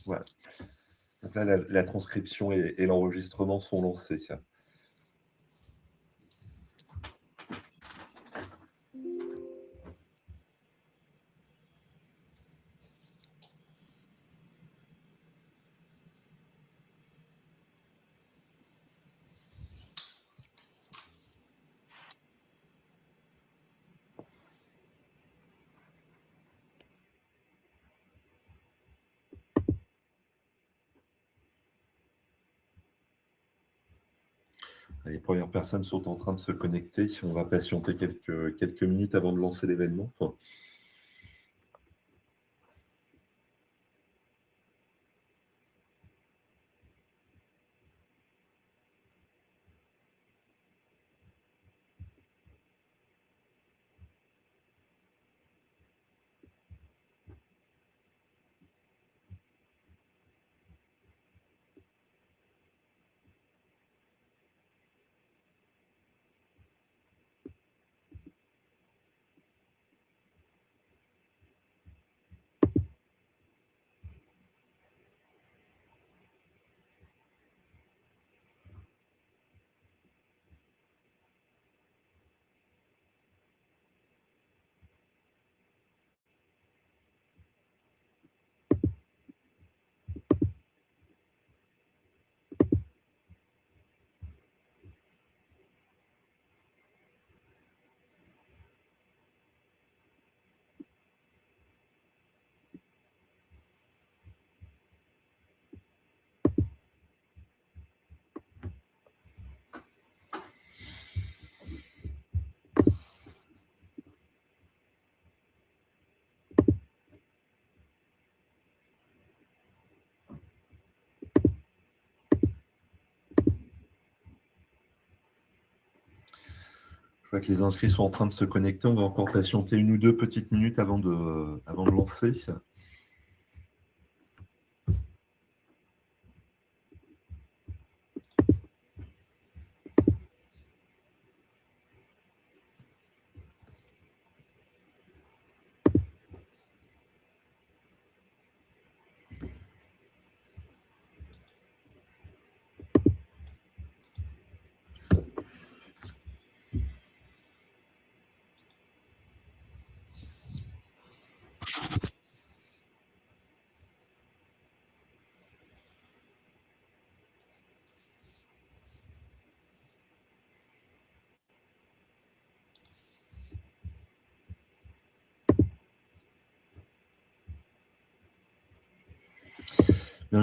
Voilà. Donc là, la transcription et l'enregistrement sont lancés. Les premières personnes sont en train de se connecter. On va patienter quelques minutes avant de lancer l'événement. Je vois que les inscrits sont en train de se connecter. On va encore patienter 1 ou 2 petites minutes avant de lancer.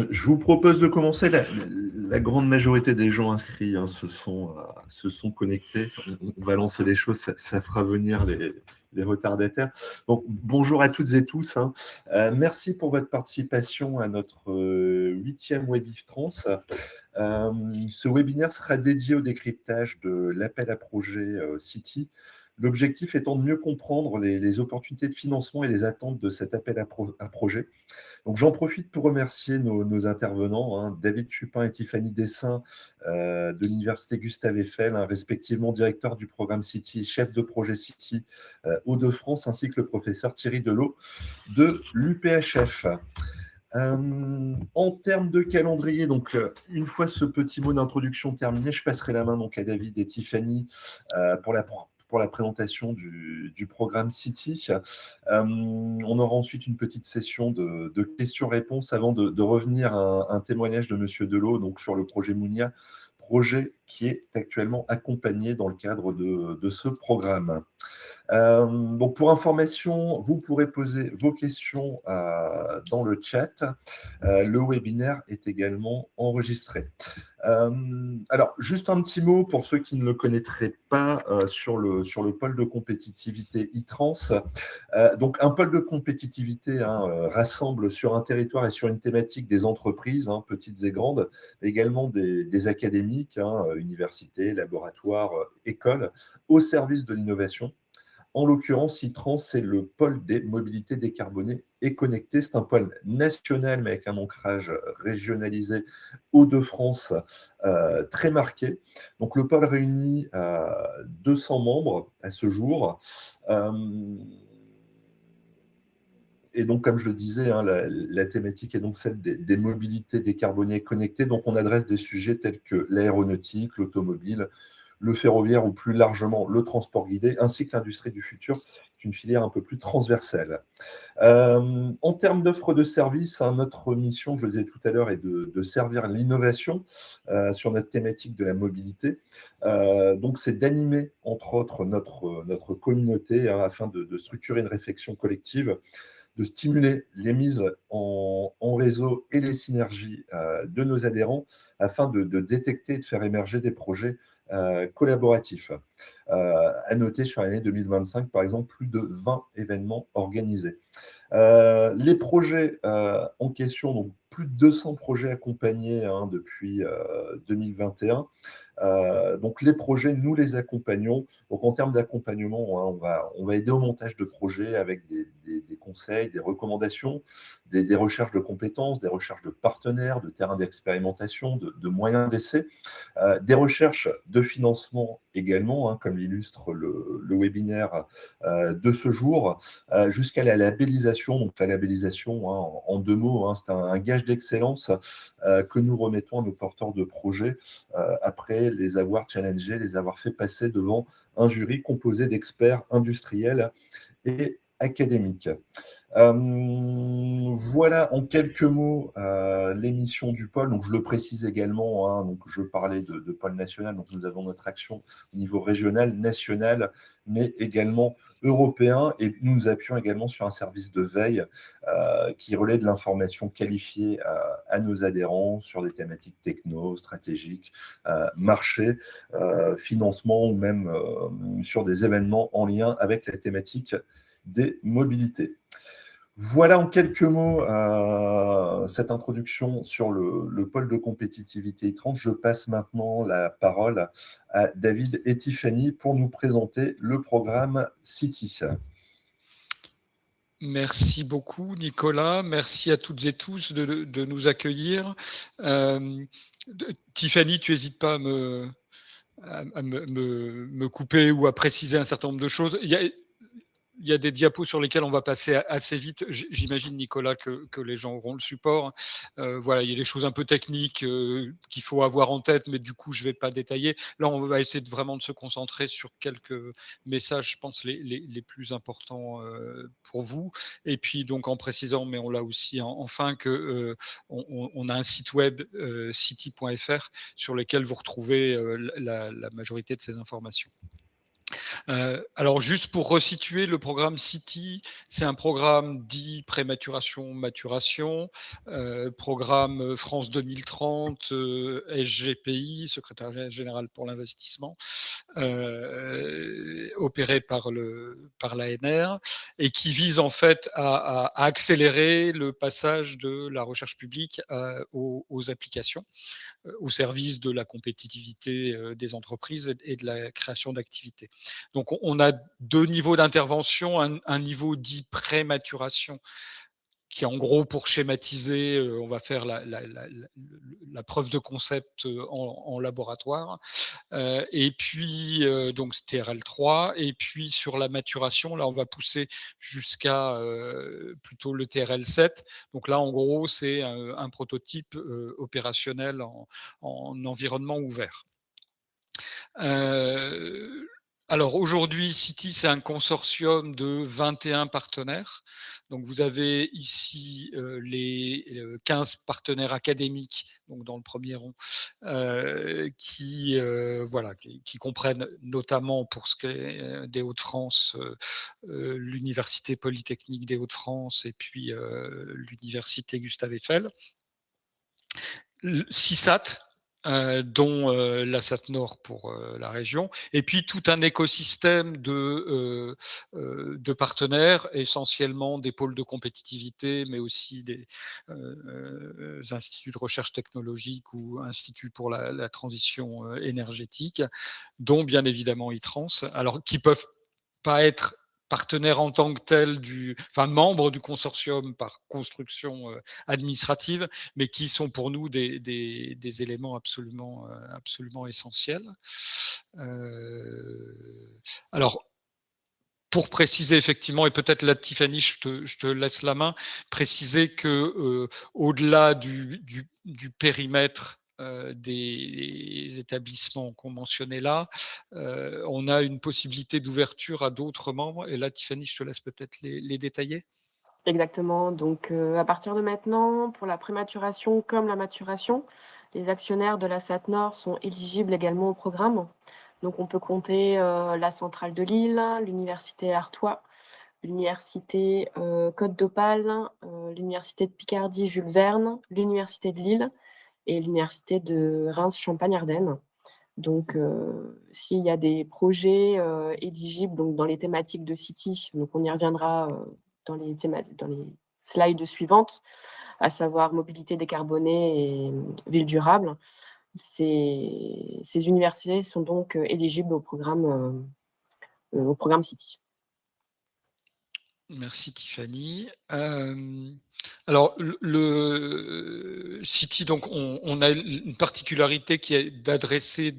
Je vous propose de commencer. La grande majorité des gens inscrits se sont connectés. On va lancer les choses, ça fera venir les retardataires. Donc, bonjour à toutes et tous. Merci pour votre participation à notre 8e Webif-Trans. Ce webinaire sera dédié au décryptage de l'appel à projet City. L'objectif étant de mieux comprendre les opportunités de financement et les attentes de cet appel à projet. Donc, j'en profite pour remercier nos intervenants, David Chupin et Tiffany Dessin de l'Université Gustave Eiffel, respectivement directeur du programme City, chef de projet City Hauts-de-France, ainsi que le professeur Thierry Delot de l'UPHF. En termes de calendrier, donc une fois ce petit mot d'introduction terminé, je passerai la main donc à David et Tiffany pour la présentation du programme City. On aura ensuite une petite session de questions-réponses avant de revenir à un témoignage de Monsieur Delot donc, sur le projet Mounia, projet qui est actuellement accompagné dans le cadre de ce programme. Donc pour information, vous pourrez poser vos questions dans le chat. Le webinaire est également enregistré. Alors, juste un petit mot pour ceux qui ne le connaîtraient pas sur le pôle de compétitivité e-trans. Donc, un pôle de compétitivité rassemble sur un territoire et sur une thématique des entreprises, petites et grandes, mais également des académiques, universités, laboratoires, écoles, au service de l'innovation. En l'occurrence, Citran, c'est le pôle des mobilités décarbonées et connectées. C'est un pôle national, mais avec un ancrage régionalisé Hauts-de-France très marqué. Donc, le pôle réunit 200 membres à ce jour. Et Et donc, comme je le disais, hein, la thématique est donc celle des mobilités décarbonées connectées. Donc, on adresse des sujets tels que l'aéronautique, l'automobile, le ferroviaire ou plus largement le transport guidé, ainsi que l'industrie du futur, qui est une filière un peu plus transversale. En termes d'offres de services, hein, notre mission, je le disais tout à l'heure, est de servir l'innovation sur notre thématique de la mobilité. Donc, c'est d'animer, entre autres, notre communauté hein, afin de structurer une réflexion collective, de stimuler les mises en réseau et les synergies de nos adhérents afin de détecter et de faire émerger des projets collaboratifs. À noter sur l'année 2025, par exemple, plus de 20 événements organisés. Les projets en question, donc plus de 200 projets accompagnés hein, depuis 2021. Donc les projets, nous les accompagnons. Donc en termes d'accompagnement, hein, on va aider au montage de projets avec des conseils, des recommandations, des recherches de compétences, des recherches de partenaires, de terrains d'expérimentation, de moyens d'essai, des recherches de financement également, hein, comme l'illustre le webinaire de ce jour, jusqu'à la labellisation. Donc la labellisation, hein, en deux mots, hein, c'est un gage d'excellence que nous remettons à nos porteurs de projets après les avoir challengés, les avoir fait passer devant un jury composé d'experts industriels et académiques. Voilà en quelques mots l'émission du pôle. Donc je le précise également, hein, donc je parlais de pôle national, donc nous avons notre action au niveau régional, national, mais également européen. Et nous nous appuyons également sur un service de veille qui relaie de l'information qualifiée à nos adhérents sur des thématiques techno, stratégiques, marché, financement ou même sur des événements en lien avec la thématique des mobilités. Voilà en quelques mots cette introduction sur le pôle de compétitivité e-trans. Je passe maintenant la parole à David et Tiffany pour nous présenter le programme City. Merci beaucoup, Nicolas. Merci à toutes et tous de nous accueillir. Tiffany, tu n'hésites pas à me couper ou à préciser un certain nombre de choses. Il y a des diapos sur lesquels on va passer assez vite. J'imagine, Nicolas, que les gens auront le support. Voilà, il y a des choses un peu techniques qu'il faut avoir en tête, mais du coup, je ne vais pas détailler. Là, on va essayer vraiment de se concentrer sur quelques messages, je pense, les plus importants pour vous. Et puis, donc, en précisant, mais on l'a aussi enfin, que on a un site web, city.fr, sur lequel vous retrouvez la majorité de ces informations. Alors juste pour resituer, le programme City, c'est un programme dit prématuration-maturation, programme France 2030, SGPI, Secrétariat général pour l'investissement, opéré par l'ANR, et qui vise en fait à accélérer le passage de la recherche publique aux applications, au service de la compétitivité des entreprises et de la création d'activités. Donc, on a deux niveaux d'intervention, un niveau dit pré-maturation, qui est en gros, pour schématiser, on va faire la preuve de concept en laboratoire. Et puis, donc TRL3. Et puis, sur la maturation, là, on va pousser jusqu'à plutôt le TRL7. Donc là, en gros, c'est un prototype opérationnel en environnement ouvert. Alors aujourd'hui, City, c'est un consortium de 21 partenaires. Donc vous avez ici les 15 partenaires académiques, donc dans le premier rang, qui comprennent notamment, pour ce qui est des Hauts-de-France, l'Université Polytechnique des Hauts-de-France et puis l'Université Gustave Eiffel. CISAT, dont la SAT-Nord pour la région, et puis tout un écosystème de partenaires, essentiellement des pôles de compétitivité, mais aussi des instituts de recherche technologique ou instituts pour la transition énergétique, dont bien évidemment e-trans, alors qui peuvent pas être partenaires en tant que tels, membres du consortium par construction administrative, mais qui sont pour nous des éléments absolument essentiels. Alors, pour préciser effectivement, et peut-être là, Tiffany, je te laisse la main, préciser que au-delà du périmètre des établissements qu'on mentionnait là, on a une possibilité d'ouverture à d'autres membres. Et là, Tiffany, je te laisse peut-être les détailler. Exactement. Donc, à partir de maintenant, pour la prématuration comme la maturation, les actionnaires de la SAT-Nord sont éligibles également au programme. Donc, on peut compter la centrale de Lille, l'université Artois, l'université Côte d'Opale, l'université de Picardie Jules Verne, l'université de Lille et l'université de Reims-Champagne-Ardenne. Donc, s'il y a des projets éligibles donc, dans les thématiques de City, donc on y reviendra dans les slides suivantes, à savoir mobilité décarbonée et ville durable, ces universités sont donc éligibles au programme City. Merci Tiffany. Alors le City, donc on a une particularité qui est d'adresser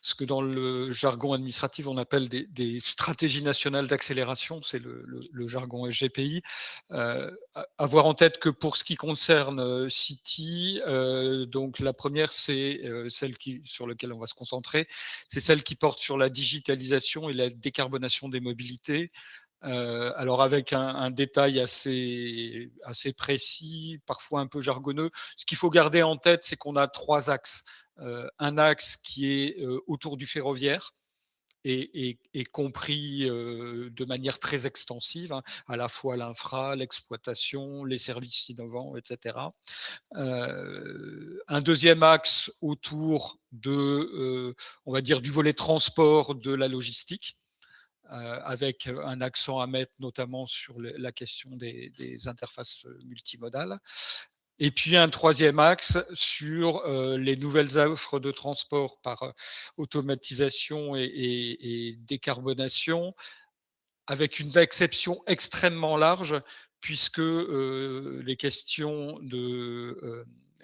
ce que dans le jargon administratif on appelle des stratégies nationales d'accélération, c'est le jargon SGPI. Avoir en tête que pour ce qui concerne City, donc la première c'est celle sur laquelle on va se concentrer, c'est celle qui porte sur la digitalisation et la décarbonation des mobilités. Alors avec un détail assez précis, parfois un peu jargonneux. Ce qu'il faut garder en tête, c'est qu'on a 3 axes. Un axe qui est autour du ferroviaire et compris de manière très extensive, hein, à la fois l'infra, l'exploitation, les services innovants, etc. Un deuxième axe autour on va dire, du volet transport de la logistique, avec un accent à mettre notamment sur la question des interfaces multimodales. Et puis un troisième axe sur les nouvelles offres de transport par automatisation et décarbonation, avec une exception extrêmement large, puisque les questions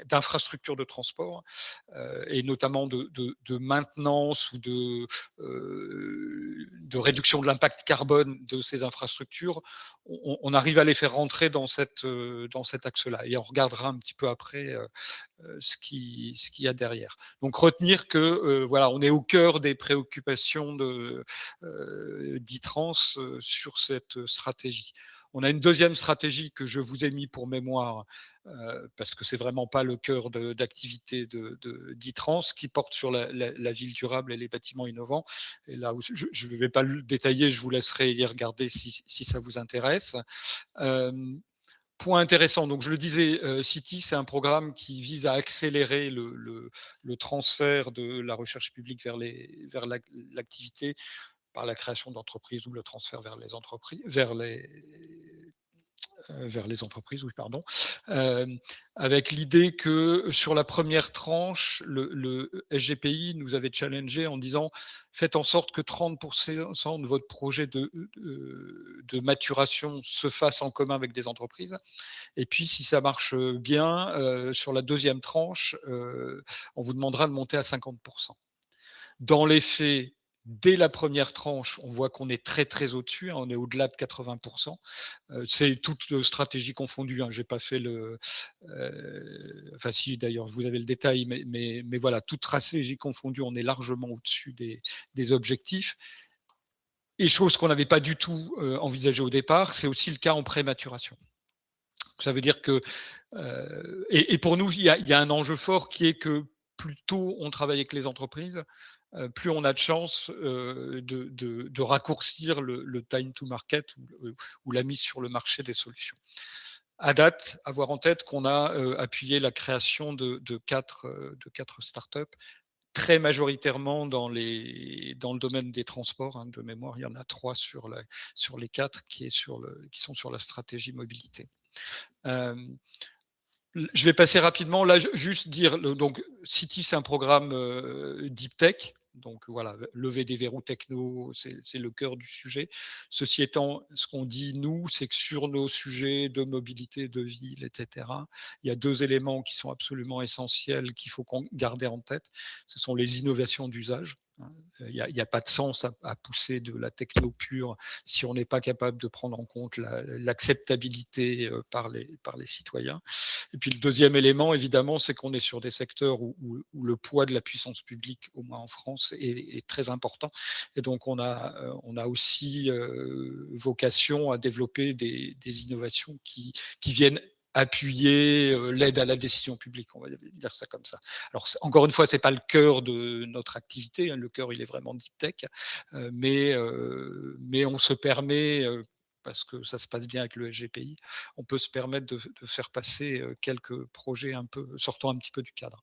d'infrastructures de transport et notamment de maintenance ou de réduction de l'impact carbone de ces infrastructures, on arrive à les faire rentrer dans cet axe-là. Et on regardera un petit peu après ce qu'il y a derrière. Donc retenir que voilà, on est au cœur des préoccupations d'ITRANS sur cette stratégie. On a une deuxième stratégie que je vous ai mis pour mémoire, parce que c'est vraiment pas le cœur d'activité d'ITRANS, qui porte sur la ville durable et les bâtiments innovants. Et là, je ne vais pas le détailler, je vous laisserai y regarder si ça vous intéresse. Point intéressant, donc je le disais, City, c'est un programme qui vise à accélérer le transfert de la recherche publique vers l'activité par la création d'entreprises ou le transfert vers les entreprises, oui, pardon, avec l'idée que sur la première tranche, le SGPI nous avait challengé en disant faites en sorte que 30% de votre projet de maturation se fasse en commun avec des entreprises. Et puis, si ça marche bien, sur la deuxième tranche, on vous demandera de monter à 50%. Dans les faits, dès la première tranche, on voit qu'on est très très au-dessus, hein, on est au-delà de 80%. C'est toute stratégie confondue, hein, j'ai pas fait enfin si d'ailleurs vous avez le détail, mais voilà, toute stratégie confondue, on est largement au-dessus des objectifs. Et chose qu'on n'avait pas du tout envisagé au départ, c'est aussi le cas en prématuration. Ça veut dire que, et pour nous, il y a un enjeu fort qui est que plus tôt on travaille avec les entreprises, plus on a de chances de raccourcir le time to market ou la mise sur le marché des solutions. À date, avoir en tête qu'on a appuyé la création de 4 startups, très majoritairement dans le domaine des transports, hein, de mémoire, il y en a 3 sur les 4 qui sont sur la stratégie mobilité. Je vais passer rapidement. Là, juste dire, donc City, c'est un programme Deep Tech. Donc voilà, lever des verrous techno, c'est le cœur du sujet. Ceci étant, ce qu'on dit, nous, c'est que sur nos sujets de mobilité, de ville, etc., il y a 2 éléments qui sont absolument essentiels, qu'il faut garder en tête. Ce sont les innovations d'usage. Il n'y a pas de sens à pousser de la techno pure si on n'est pas capable de prendre en compte l'acceptabilité par les citoyens. Et puis le deuxième élément, évidemment, c'est qu'on est sur des secteurs où le poids de la puissance publique, au moins en France, est très important. Et donc on a aussi vocation à développer des innovations qui viennent appuyer l'aide à la décision publique, on va dire ça comme ça. Alors, encore une fois, ce n'est pas le cœur de notre activité, hein, le cœur, il est vraiment deep tech, mais on se permet, parce que ça se passe bien avec le SGPI, on peut se permettre de faire passer quelques projets sortant un petit peu du cadre.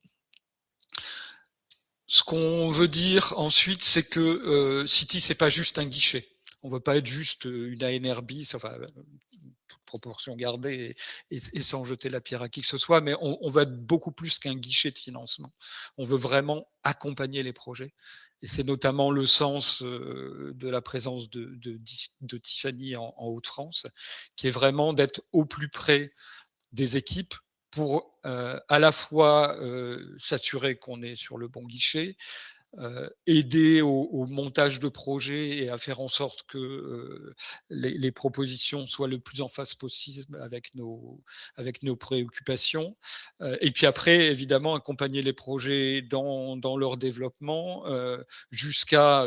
Ce qu'on veut dire ensuite, c'est que City, c'est pas juste un guichet. On ne veut pas être juste une ANRB, enfin, toute proportion gardée et sans jeter la pierre à qui que ce soit, mais on va être beaucoup plus qu'un guichet de financement. On veut vraiment accompagner les projets. Et c'est notamment le sens de la présence de Tiffany en Hauts-de-France, qui est vraiment d'être au plus près des équipes pour à la fois s'assurer qu'on est sur le bon guichet, aider au montage de projets et à faire en sorte que les propositions soient le plus en phase possible avec nos préoccupations. Et puis après, évidemment, accompagner les projets dans leur développement jusqu'à,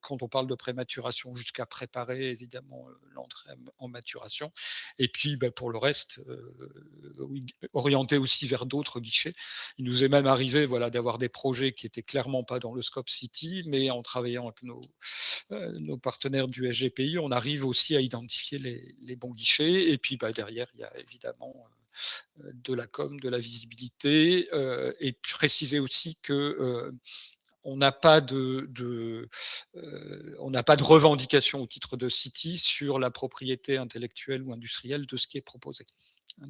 quand on parle de prématuration, jusqu'à préparer évidemment l'entrée en maturation. Et puis pour le reste, oui, orienter aussi vers d'autres guichets. Il nous est même arrivé d'avoir des projets qui n'étaient clairement pas dans le scope City, mais en travaillant avec nos partenaires du SGPI, on arrive aussi à identifier les bons guichets. Et puis derrière, il y a évidemment de la com, de la visibilité, et préciser aussi que on n'a pas de revendication au titre de City sur la propriété intellectuelle ou industrielle de ce qui est proposé.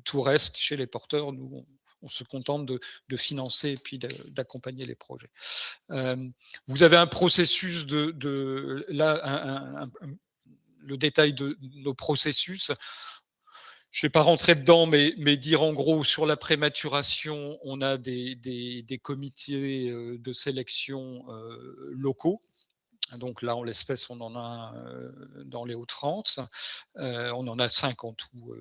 Tout reste chez les porteurs. Nous, on se contente de financer et puis d'accompagner les projets. Vous avez un processus le détail de nos processus. Je ne vais pas rentrer dedans, mais dire en gros, sur la prématuration, on a des comités de sélection locaux. Donc là, en l'espèce, on en a dans les Hauts-de-France. On en a 5 en tout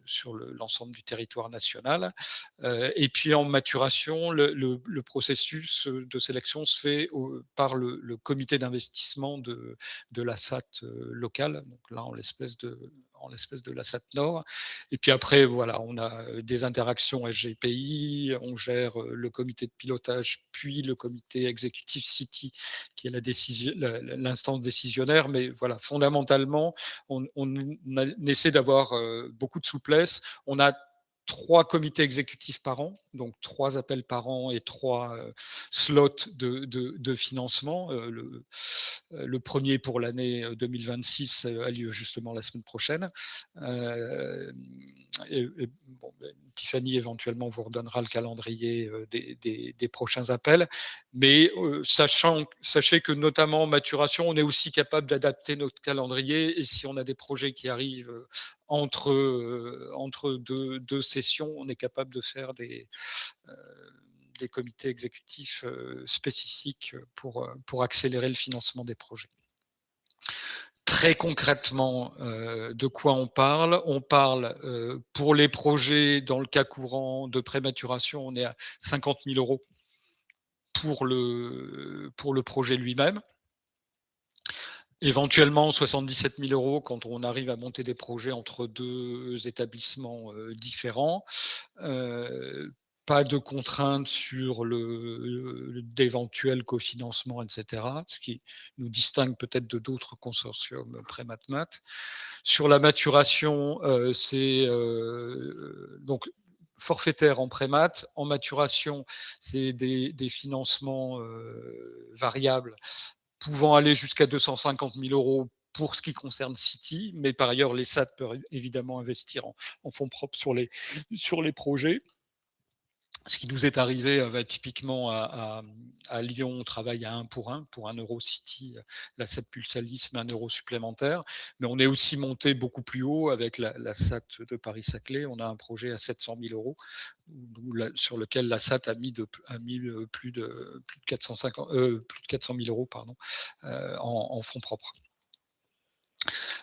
sur l'ensemble du territoire national. Et puis en maturation, le processus de sélection se fait par le comité d'investissement de la SAT locale. Donc là, en l'espèce de la SAT Nord. Et puis après, on a des interactions SGPI, on gère le comité de pilotage, puis le comité exécutif City, qui est l'instance décisionnaire. Mais fondamentalement, on essaie d'avoir beaucoup de souplesse. On a 3 comités exécutifs par an, donc 3 appels par an et 3 slots de financement. Le premier pour l'année 2026 a lieu justement la semaine prochaine. Tiffany éventuellement vous redonnera le calendrier des prochains appels. Mais sachez que notamment en maturation, on est aussi capable d'adapter notre calendrier. Et si on a des projets qui arrivent entre deux sessions, on est capable de faire des comités exécutifs spécifiques pour accélérer le financement des projets. Très concrètement, de quoi on parle? On parle pour les projets, dans le cas courant de prématuration, on est à 50 000 € pour le projet lui-même. Éventuellement 77 000 € quand on arrive à monter des projets entre 2 établissements différents. Pas de contraintes sur d'éventuels cofinancements, etc., ce qui nous distingue peut-être de d'autres consortiums pré-matmat. Sur la maturation, c'est donc forfaitaire en pré-mat. En maturation, c'est des financements variables pouvant aller jusqu'à 250 000 € pour ce qui concerne City, mais par ailleurs, les SAT peuvent évidemment investir en fonds propres sur les projets. Ce qui nous est arrivé, typiquement à Lyon, on travaille à 1 pour 1 Eurocity, la SAT Pulsalis met 1 euro supplémentaire. Mais on est aussi monté beaucoup plus haut avec la SAT de Paris-Saclay. On a un projet à 700 000 euros sur lequel la SAT a mis plus de 400 000 euros en fonds propres.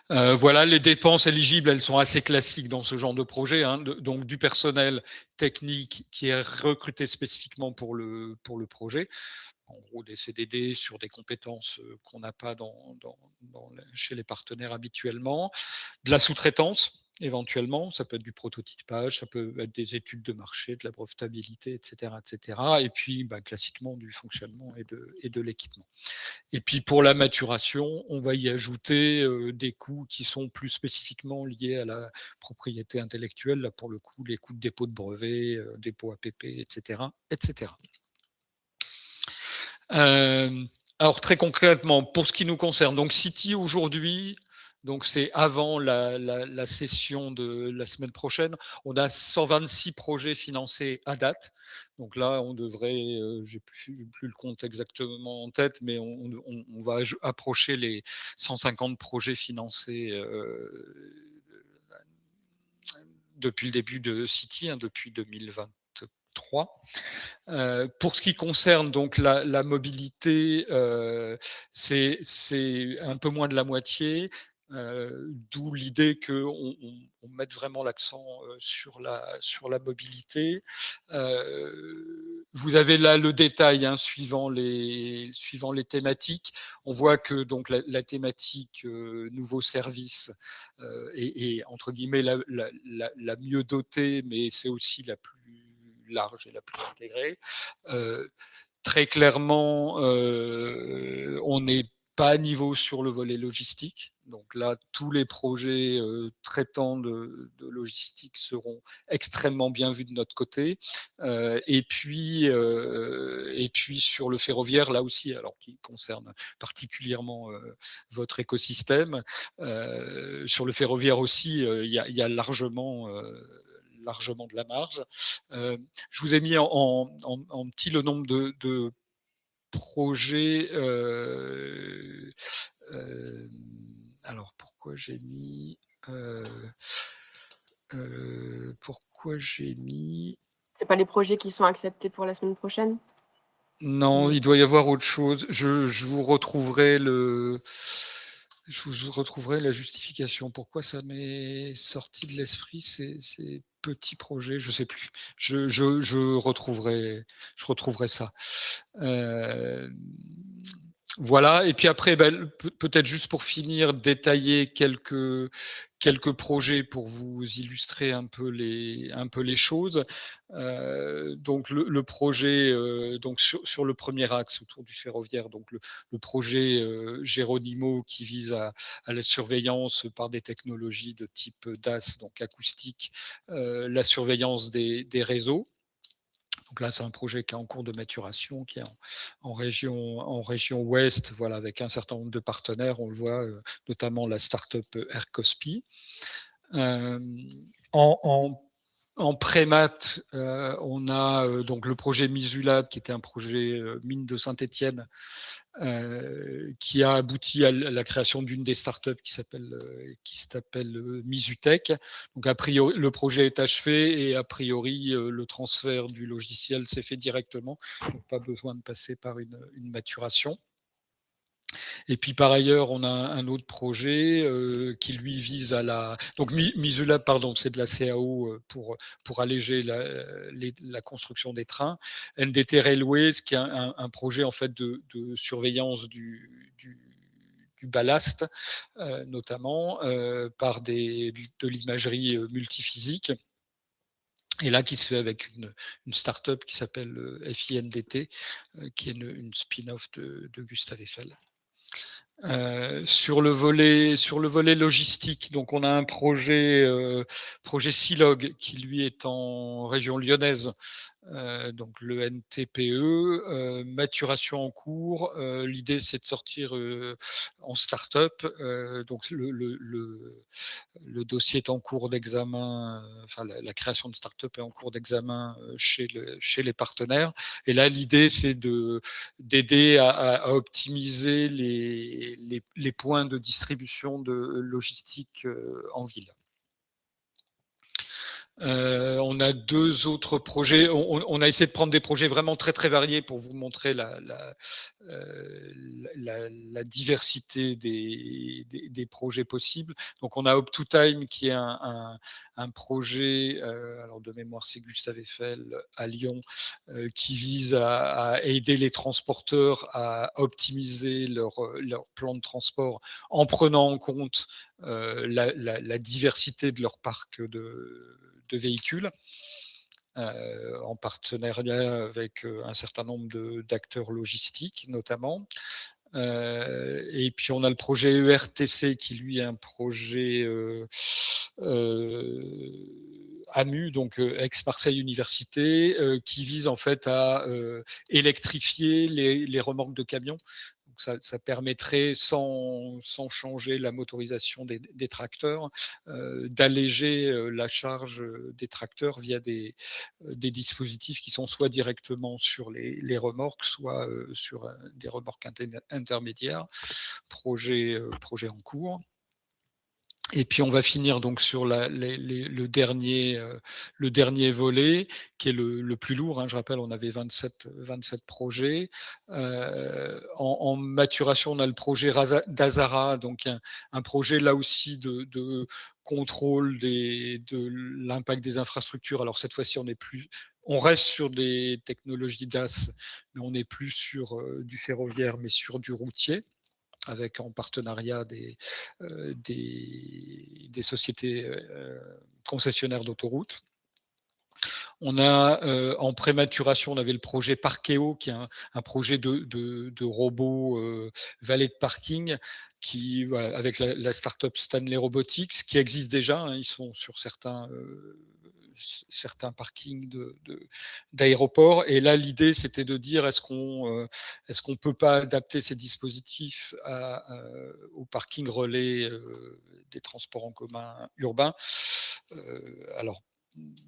Voilà, les dépenses éligibles, elles sont assez classiques dans ce genre de projet, hein, donc du personnel technique qui est recruté spécifiquement pour le projet, en gros des CDD sur des compétences qu'on n'a pas chez les partenaires habituellement, de la sous-traitance éventuellement, ça peut être du prototypage, ça peut être des études de marché, de la brevetabilité, etc., et puis classiquement du fonctionnement et de l'équipement. Et puis pour la maturation, on va y ajouter des coûts qui sont plus spécifiquement liés à la propriété intellectuelle, là pour le coup, les coûts de dépôt de brevets, dépôt APP, etc. Alors très concrètement, pour ce qui nous concerne, donc City aujourd'hui, donc c'est avant la session de la semaine prochaine, on a 126 projets financés à date. Donc là, on devrait, j'ai plus le compte exactement en tête, mais on va approcher les 150 projets financés depuis le début de City, depuis 2023. Pour ce qui concerne donc la mobilité, c'est un peu moins de la moitié, d'où l'idée qu'on mette vraiment l'accent sur la mobilité. Vous avez là le détail suivant les thématiques. On voit que donc la thématique nouveau service est entre guillemets la mieux dotée, mais c'est aussi la plus large et la plus intégrée. Très clairement, on n'est pas à niveau sur le volet logistique. Donc là, tous les projets traitant de logistique seront extrêmement bien vus de notre côté. Et puis sur le ferroviaire, là aussi, alors qui concerne particulièrement votre écosystème, sur le ferroviaire aussi, il y a largement de la marge. Je vous ai mis en petit le nombre de projets. Alors pourquoi j'ai mis C'est pas les projets qui sont acceptés pour la semaine prochaine? Non, il doit y avoir autre chose. Je vous retrouverai la justification. Pourquoi ça m'est sorti de l'esprit ces petits projets, je sais plus. Je retrouverai ça. Voilà. Et puis après, peut-être juste pour finir, détailler quelques projets pour vous illustrer un peu les choses. Donc le projet donc sur le premier axe autour du ferroviaire, donc le projet Geronimo qui vise à la surveillance par des technologies de type DAS, donc acoustique, la surveillance des réseaux. Donc là, c'est un projet qui est en cours de maturation, qui est en région ouest, voilà, avec un certain nombre de partenaires. On le voit, notamment la start-up Aircospi. En prémat, on a donc le projet Misulab, qui était un projet mine de Saint-Étienne, qui a abouti à la création d'une des startups qui s'appelle Misutech. Donc a priori, le projet est achevé et a priori le transfert du logiciel s'est fait directement, donc pas besoin de passer par une maturation. Et puis par ailleurs, on a un autre projet qui lui vise à la. Donc Misulab, pardon, c'est de la CAO pour alléger la construction des trains. NDT Railways, qui est un projet en fait de surveillance du ballast, notamment par de l'imagerie multiphysique. Et là, qui se fait avec une start-up qui s'appelle FINDT, qui est une spin-off de Gustave Eiffel. Sur le volet logistique, donc on a un projet Silog qui lui est en région lyonnaise, donc le NTPE, maturation en cours. L'idée c'est de sortir en start-up. Donc le dossier est en cours d'examen, enfin la création de start-up est en cours d'examen chez les partenaires. Et là l'idée c'est d'aider à optimiser les points de distribution de logistique en ville. On a 2 autres projets. On a essayé de prendre des projets vraiment très très variés pour vous montrer la diversité des projets possibles. Donc on a Up2Time qui est un projet, alors de mémoire c'est Gustave Eiffel à Lyon, qui vise à aider les transporteurs à optimiser leur plan de transport en prenant en compte la diversité de leur parc de véhicules, en partenariat avec un certain nombre d'acteurs logistiques notamment. Et puis on a le projet ERTC qui lui est un projet AMU, donc ex-Marseille Université, qui vise en fait à électrifier les remorques de camions. Donc ça permettrait, sans changer la motorisation des tracteurs, d'alléger la charge des tracteurs via des dispositifs qui sont soit directement sur les remorques, soit sur des remorques intermédiaires. Projet en cours. Et puis on va finir donc sur le dernier volet, qui est le plus lourd. Hein, je rappelle, on avait 27 projets. En maturation, on a le projet d'Azara, donc un projet là aussi de contrôle de l'impact des infrastructures. Alors cette fois-ci, on reste sur des technologies DAS, mais on n'est plus sur du ferroviaire, mais sur du routier, avec en partenariat des sociétés concessionnaires d'autoroutes. On a en prématuration, on avait le projet Parkeo, qui est un projet de robot valet de parking, qui, voilà, avec la start-up Stanley Robotics, qui existe déjà. Hein, ils sont sur certains parkings d'aéroports. Et là, l'idée, c'était de dire, est-ce qu'on peut pas adapter ces dispositifs au parking relais des transports en commun urbains. Alors,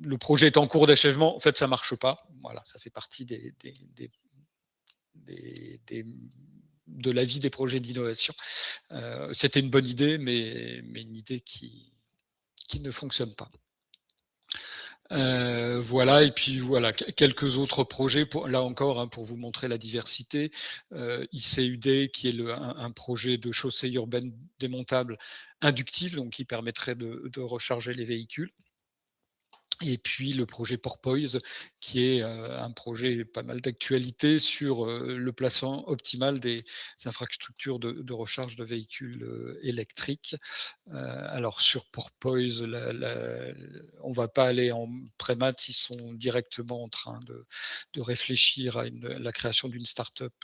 le projet est en cours d'achèvement. En fait, ça marche pas. Voilà, ça fait partie de la vie des projets d'innovation. C'était une bonne idée, mais une idée qui ne fonctionne pas. Voilà, et puis voilà, quelques autres projets, là encore, hein, pour vous montrer la diversité. ICUD, qui est un projet de chaussée urbaine démontable inductive, donc qui permettrait de recharger les véhicules. Et puis le projet Porpoise, qui est un projet pas mal d'actualité sur le placement optimal des infrastructures de recharge de véhicules électriques. Alors sur Porpoise, on ne va pas aller en prémat, ils sont directement en train de réfléchir à la création d'une start-up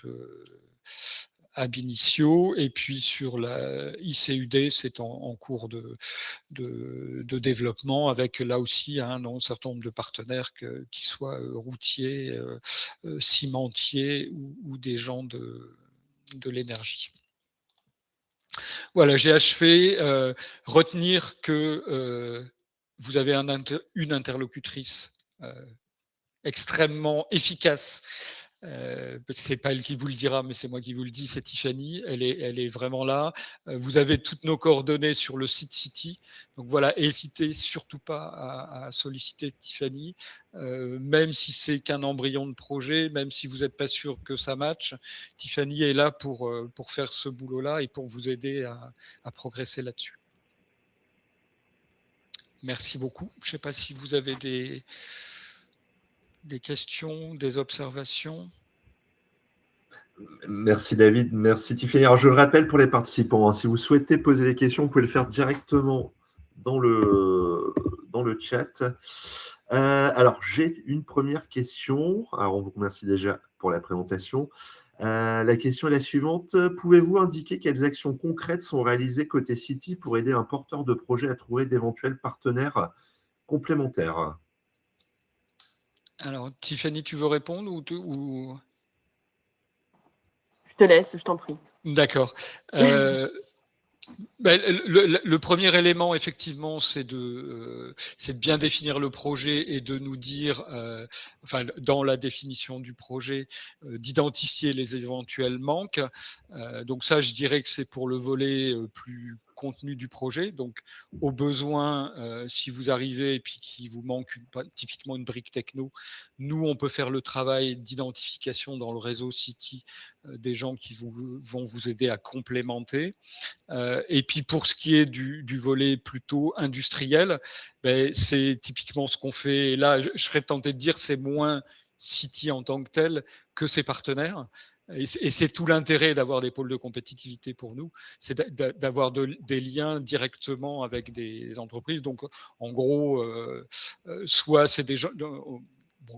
ab initio. Et puis sur la ICUD, c'est en cours de développement, avec là aussi un certain nombre de partenaires, qui soient routiers, cimentiers ou des gens de l'énergie. Voilà, j'ai achevé. Retenir que vous avez une interlocutrice extrêmement efficace. C'est pas elle qui vous le dira, mais c'est moi qui vous le dis, c'est Tiffany. Elle est vraiment là. Vous avez toutes nos coordonnées sur le site City. Donc voilà, n'hésitez surtout pas à solliciter Tiffany, même si c'est qu'un embryon de projet, même si vous n'êtes pas sûr que ça matche. Tiffany est là pour faire ce boulot-là et pour vous aider à progresser là-dessus. Merci beaucoup. Je ne sais pas si vous avez des questions, des observations. Merci David, merci Tiffany. Alors je le rappelle pour les participants, hein, si vous souhaitez poser des questions, vous pouvez le faire directement dans le chat. Alors, j'ai une première question. Alors, on vous remercie déjà pour la présentation. La question est la suivante. Pouvez-vous indiquer quelles actions concrètes sont réalisées côté City pour aider un porteur de projet à trouver d'éventuels partenaires complémentaires? Alors, Tiffany, tu veux répondre ou... Je te laisse, je t'en prie. D'accord. Le premier élément, effectivement, c'est de bien définir le projet et de nous dire, enfin, dans la définition du projet, d'identifier les éventuels manques. Donc ça, je dirais que c'est pour le volet plus contenu du projet. Donc, au besoin, si vous arrivez et puis qu'il vous manque typiquement une brique techno, nous, on peut faire le travail d'identification dans le réseau City des gens qui vont vous aider à complémenter. Et puis pour ce qui est du volet plutôt industriel, ben, c'est typiquement ce qu'on fait. Et là, je serais tenté de dire c'est moins City en tant que tel que ses partenaires. Et c'est tout l'intérêt d'avoir des pôles de compétitivité pour nous, c'est d'avoir des liens directement avec des entreprises. Donc, en gros, soit c'est des gens. Bon,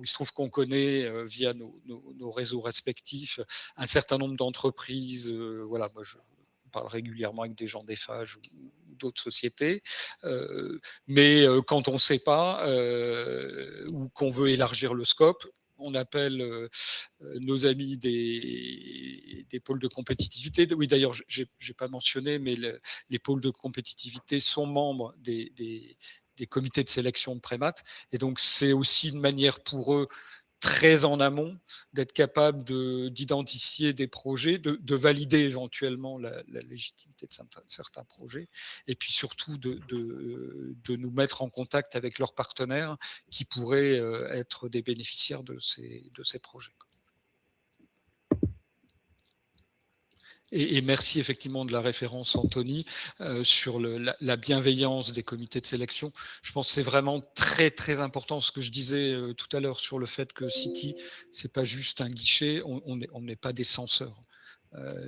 il se trouve qu'on connaît via nos réseaux respectifs un certain nombre d'entreprises. Voilà, moi je parle régulièrement avec des gens d'Eiffage ou d'autres sociétés. Mais quand on ne sait pas ou qu'on veut élargir le scope, on appelle nos amis des pôles de compétitivité. Oui, d'ailleurs, je n'ai pas mentionné, mais les pôles de compétitivité sont membres des comités de sélection de Prémat. Et donc, c'est aussi une manière pour eux très en amont, d'être capable d'identifier des projets, de valider éventuellement la légitimité de certains projets, et puis surtout de nous mettre en contact avec leurs partenaires qui pourraient être des bénéficiaires de ces projets. Et merci effectivement de la référence, Anthony, sur la bienveillance des comités de sélection. Je pense que c'est vraiment très, très important ce que je disais tout à l'heure sur le fait que City, ce n'est pas juste un guichet, on n'est pas des censeurs.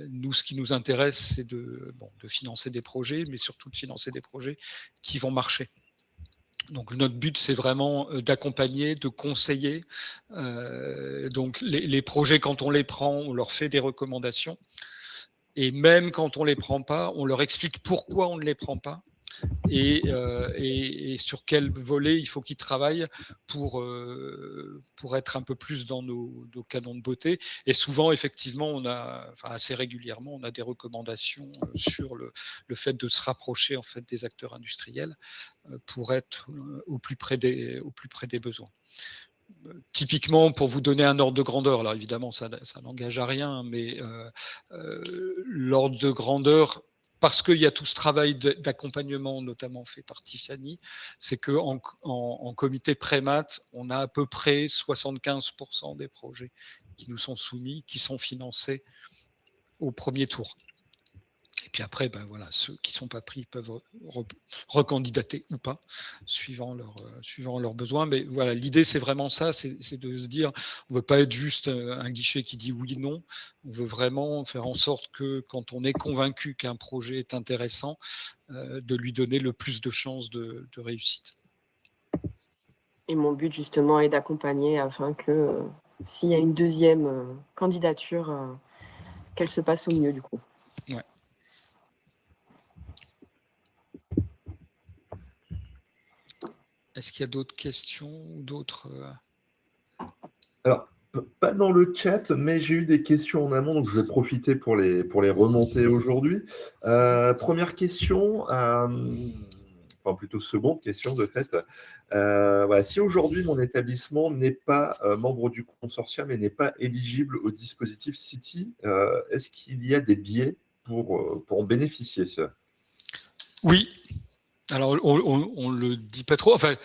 Nous, ce qui nous intéresse, c'est de financer des projets, mais surtout de financer des projets qui vont marcher. Donc notre but, c'est vraiment d'accompagner, de conseiller. Donc les projets, quand on les prend, on leur fait des recommandations. Et même quand on ne les prend pas, on leur explique pourquoi on ne les prend pas et sur quel volet il faut qu'ils travaillent pour être un peu plus dans nos canons de beauté. Et souvent, effectivement, assez régulièrement, on a des recommandations sur le fait de se rapprocher en fait, des acteurs industriels pour être au plus près des besoins. Typiquement, pour vous donner un ordre de grandeur, alors évidemment, ça n'engage à rien, mais l'ordre de grandeur, parce qu'il y a tout ce travail d'accompagnement, notamment fait par Tiffany, c'est qu'en comité Prémat, on a à peu près 75% des projets qui nous sont soumis, qui sont financés au premier tour. Et puis après, ben voilà, ceux qui ne sont pas pris peuvent recandidater ou pas, suivant leurs besoins. Mais voilà, l'idée, c'est vraiment ça, c'est de se dire, on ne veut pas être juste un guichet qui dit oui, non. On veut vraiment faire en sorte que quand on est convaincu qu'un projet est intéressant, de lui donner le plus de chances de réussite. Et mon but, justement, est d'accompagner afin que s'il y a une deuxième candidature, qu'elle se passe au mieux, du coup. Ouais. Est-ce qu'il y a d'autres questions ou d'autres Alors, pas dans le chat, mais j'ai eu des questions en amont, donc je vais profiter pour les remonter aujourd'hui. Première question, enfin plutôt seconde question de fait. Voilà, si aujourd'hui mon établissement n'est pas membre du consortium et n'est pas éligible au dispositif City, est-ce qu'il y a des biais pour en bénéficier? Oui. Alors, on ne le dit pas trop. Enfin,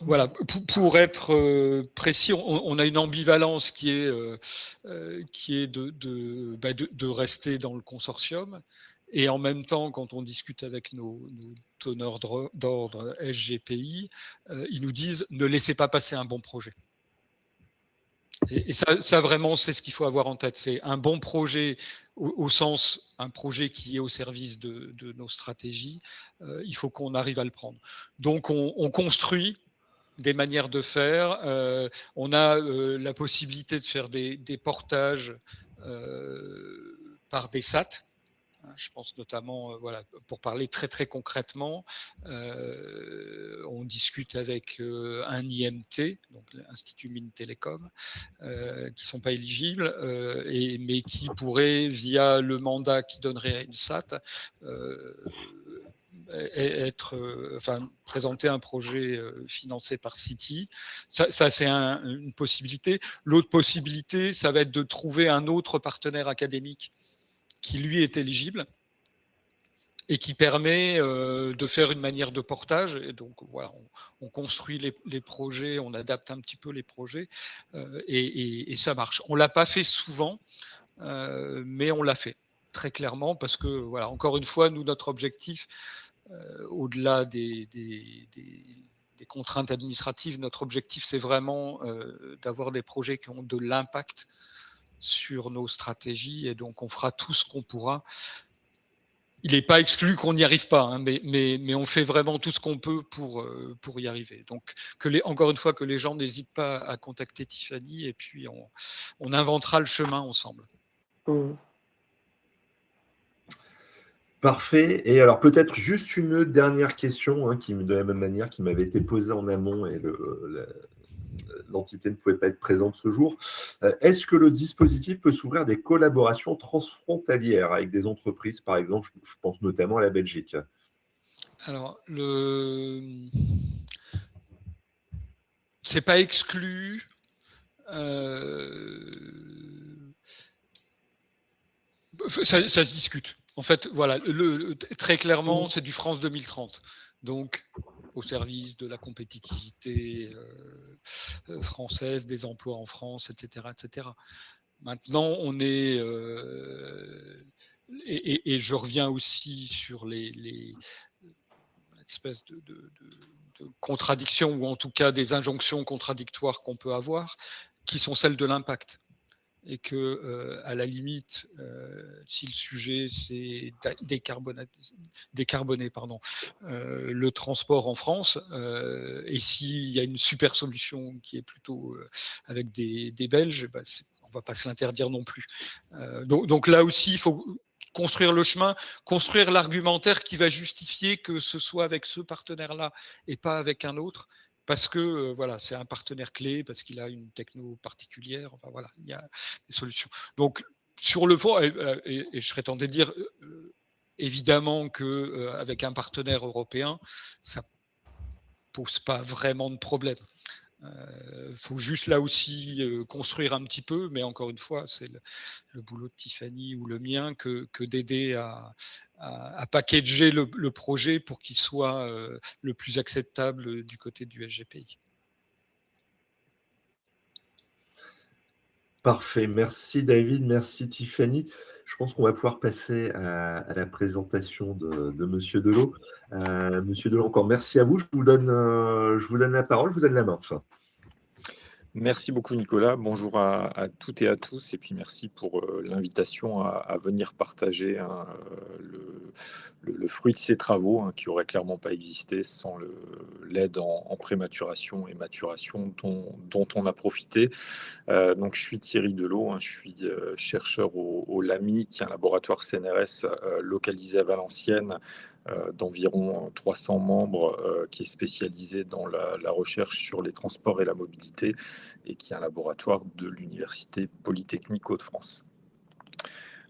voilà, pour être précis, on a une ambivalence qui est de rester dans le consortium. Et en même temps, quand on discute avec nos teneurs d'ordre SGPI, ils nous disent ne laissez pas passer un bon projet. Et ça vraiment, c'est ce qu'il faut avoir en tête. C'est un bon projet au sens, un projet qui est au service de nos stratégies. Il faut qu'on arrive à le prendre. Donc, on construit des manières de faire. On a la possibilité de faire des portages par des SAT. Je pense notamment, voilà, pour parler très très concrètement, on discute avec un IMT, donc l'Institut Mines Télécom, qui ne sont pas éligibles, mais qui pourraient, via le mandat qui donnerait à une SAT, présenter un projet financé par City. Ça c'est une possibilité. L'autre possibilité, ça va être de trouver un autre partenaire académique qui lui est éligible et qui permet de faire une manière de portage. Et donc voilà, on construit les projets, on adapte un petit peu les projets et ça marche. On l'a pas fait souvent, mais on l'a fait très clairement parce que voilà, encore une fois, nous notre objectif, au-delà des contraintes administratives, notre objectif c'est vraiment d'avoir des projets qui ont de l'impact sur nos stratégies et donc on fera tout ce qu'on pourra. Il n'est pas exclu qu'on n'y arrive pas, hein, mais on fait vraiment tout ce qu'on peut pour y arriver. Donc, encore une fois, que les gens n'hésitent pas à contacter Tiffany et puis on inventera le chemin ensemble. Parfait. Et alors peut-être juste une dernière question, hein, de la même manière, qui m'avait été posée en amont et l'entité ne pouvait pas être présente ce jour. Est-ce que le dispositif peut s'ouvrir des collaborations transfrontalières avec des entreprises, par exemple, je pense notamment à la Belgique? Alors, c'est pas exclu. Ça se discute. En fait, voilà, très clairement, c'est du France 2030. Donc, au service de la compétitivité française, des emplois en France, etc., etc. Maintenant, on est et je reviens aussi sur les espèces de contradictions ou en tout cas des injonctions contradictoires qu'on peut avoir, qui sont celles de l'impact. Et que, à la limite, si le sujet c'est décarboner le transport en France, et s'il y a une super solution qui est plutôt avec des Belges, on ne va pas se l'interdire non plus. Donc là aussi, il faut construire le chemin, construire l'argumentaire qui va justifier que ce soit avec ce partenaire-là et pas avec un autre. Parce que voilà, c'est un partenaire clé, parce qu'il a une techno particulière. Enfin voilà, il y a des solutions. Donc sur le fond, et je serais tenté de dire, évidemment que avec un partenaire européen, ça pose pas vraiment de problème. Faut juste là aussi construire un petit peu, mais encore une fois, c'est le boulot de Tiffany ou le mien que d'aider à packager le projet pour qu'il soit le plus acceptable du côté du SGPI. Parfait, merci David, merci Tiffany. Je pense qu'on va pouvoir passer à la présentation de Monsieur Delot. Monsieur Delot, encore merci à vous. Je vous donne la parole, je vous donne la main. Enfin. Merci beaucoup Nicolas, bonjour à toutes et à tous et puis merci pour l'invitation à venir partager le fruit de ces travaux qui n'auraient clairement pas existé sans l'aide en prématuration et maturation dont on a profité. Donc je suis Thierry Delot, je suis chercheur au LAMI qui est un laboratoire CNRS localisé à Valenciennes d'environ 300 membres qui est spécialisé dans la recherche sur les transports et la mobilité et qui est un laboratoire de l'Université Polytechnique Hauts-de-France.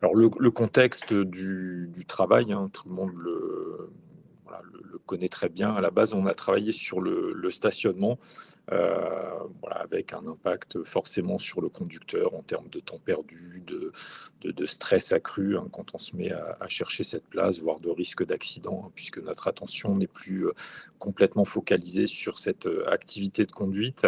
Alors le contexte du travail, tout le monde le connaît très bien. À la base, on a travaillé sur le stationnement, avec un impact forcément sur le conducteur en termes de temps perdu, de stress accru quand on se met à chercher cette place, voire de risque d'accident, puisque notre attention n'est plus complètement focalisée sur cette activité de conduite,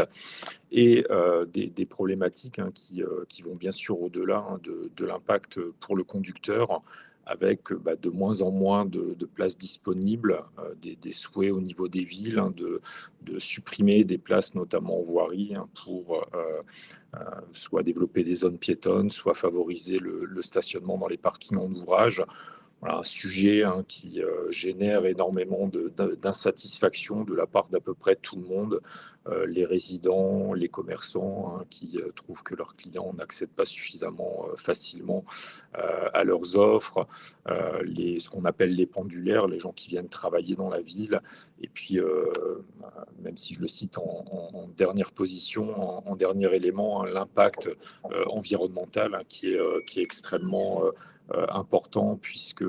et des problématiques qui vont bien sûr au-delà de l'impact pour le conducteur, avec de moins en moins de places disponibles, des souhaits au niveau des villes de supprimer des places, notamment en voirie, pour soit développer des zones piétonnes, soit favoriser le stationnement dans les parkings en ouvrage, un sujet qui génère énormément d'insatisfaction de la part d'à peu près tout le monde, les résidents, les commerçants qui trouvent que leurs clients n'accèdent pas suffisamment facilement à leurs offres, ce qu'on appelle les pendulaires, les gens qui viennent travailler dans la ville, et puis même si je le cite en dernière position, en dernier élément, l'impact environnemental qui est extrêmement important, puisque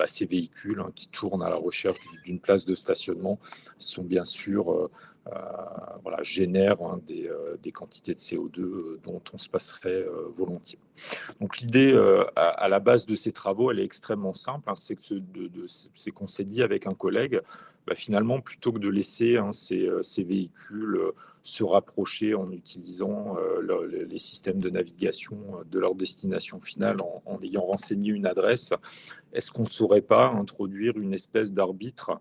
ces véhicules qui tournent à la recherche d'une place de stationnement sont bien sûr génèrent des quantités de CO2 dont on se passerait volontiers. Donc l'idée à la base de ces travaux, elle est extrêmement simple, c'est qu'on s'est dit avec un collègue, finalement, plutôt que de laisser ces véhicules se rapprocher en utilisant les systèmes de navigation de leur destination finale en ayant renseigné une adresse, est-ce qu'on ne saurait pas introduire une espèce d'arbitre